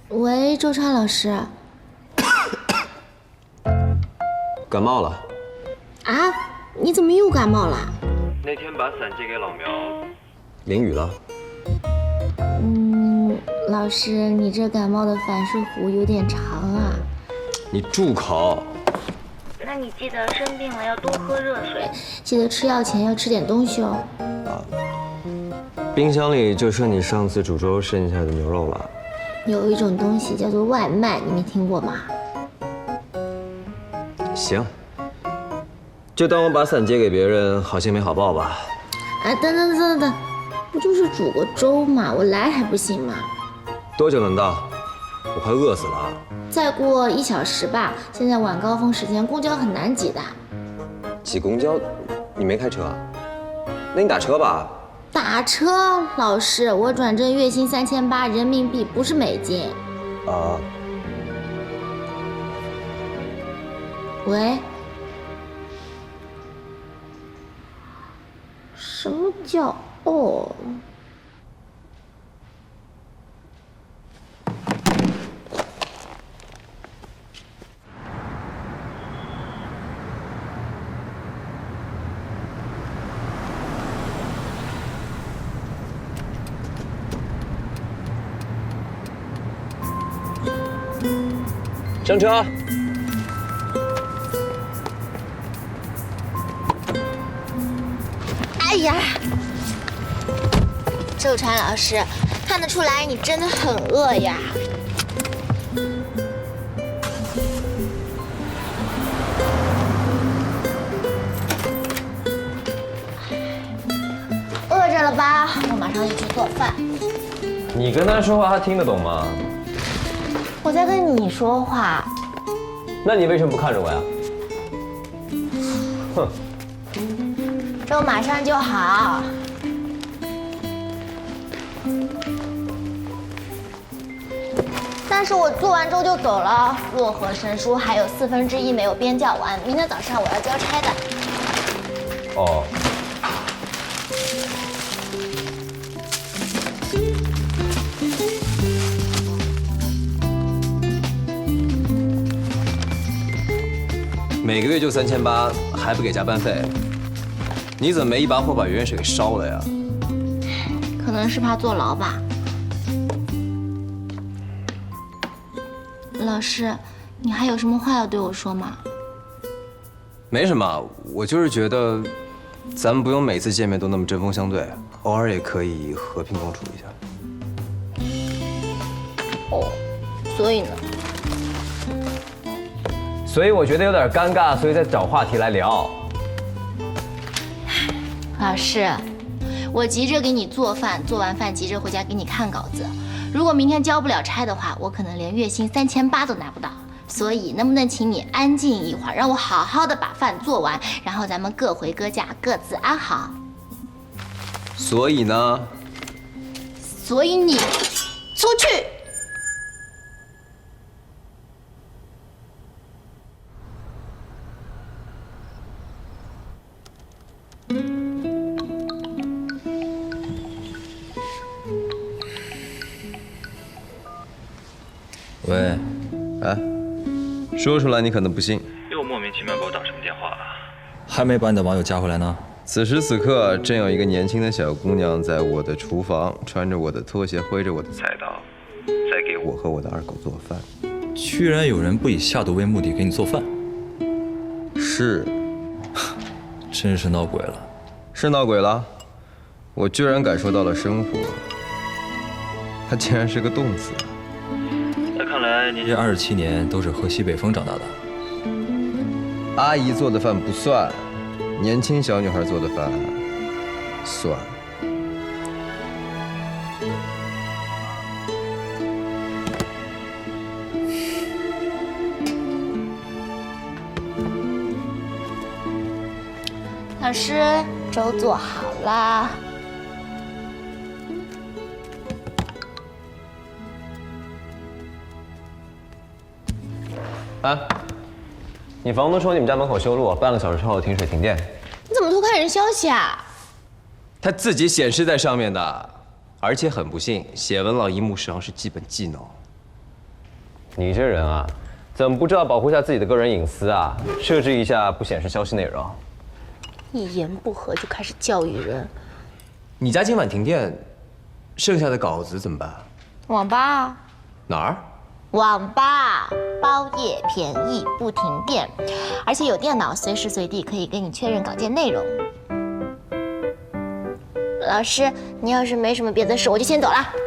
喂，周川老师。感冒了？啊？你怎么又感冒了？那天把伞借给老苗，淋雨了。老师，你这感冒的反射弧有点长啊。你住口！那你记得生病了要多喝热水，记得吃药前要吃点东西哦。冰箱里就剩你上次煮粥剩下的牛肉了。有一种东西叫做外卖，你没听过吗？行，就当我把伞借给别人，好心没好报吧。啊，等，不就是煮个粥嘛，我来还不行吗？多久能到？我快饿死了。再过1小时吧。现在晚高峰时间，公交很难挤的。挤公交？你没开车啊？那你打车吧。打车？老师，我转正月薪3800人民币，不是美金。啊。喂？什么叫哦？上车。哎呀，周川老师，看得出来你真的很饿呀。饿着了吧？我马上就去做饭。你跟他说话，他听得懂吗？我在跟你说话。那你为什么不看着我呀？哼。粥马上就好。但是我做完粥就走了，漯河神书还有1/4没有编校完，明天早上我要交差的。哦。每个月就3800，还不给加班费，你怎么没一把火把远水给烧了呀？可能是怕坐牢吧。老师，你还有什么话要对我说吗？没什么，我就是觉得，咱们不用每次见面都那么针锋相对，偶尔也可以和平共处一下。哦，所以呢？所以我觉得有点尴尬，所以在找话题来聊。老师，我急着给你做饭，做完饭急着回家给你看稿子。如果明天交不了差的话，我可能连月薪3800都拿不到。所以，能不能请你安静一会儿，让我好好的把饭做完，然后咱们各回各家，各自安好。所以呢？所以你出去。喂，啊，说出来你可能不信，又莫名其妙给我打什么电话？还没把你的网友加回来呢。此时此刻，正有一个年轻的小姑娘在我的厨房，穿着我的拖鞋，挥着我的菜刀，在给我和我的二狗做饭。居然有人不以下毒为目的给你做饭，是，真是闹鬼了。是闹鬼了，我居然感受到了生活，它竟然是个动词。那看来你这27年都是喝西北风长大的。阿姨做的饭不算，年轻小女孩做的饭算。老师，粥做好啦。啊，你房东说你们家门口修路，半个小时之后停水停电。你怎么偷看人消息啊？它自己显示在上面的，而且很不幸，写文老一目十行是基本技能。你这人啊，怎么不知道保护一下自己的个人隐私啊？设置一下不显示消息内容。一言不合就开始教育人。你家今晚停电，剩下的稿子怎么办？网吧，哪儿？网吧包夜便宜不停电，而且有电脑，随时随地可以给你确认稿件内容。老师，你要是没什么别的事，我就先走了。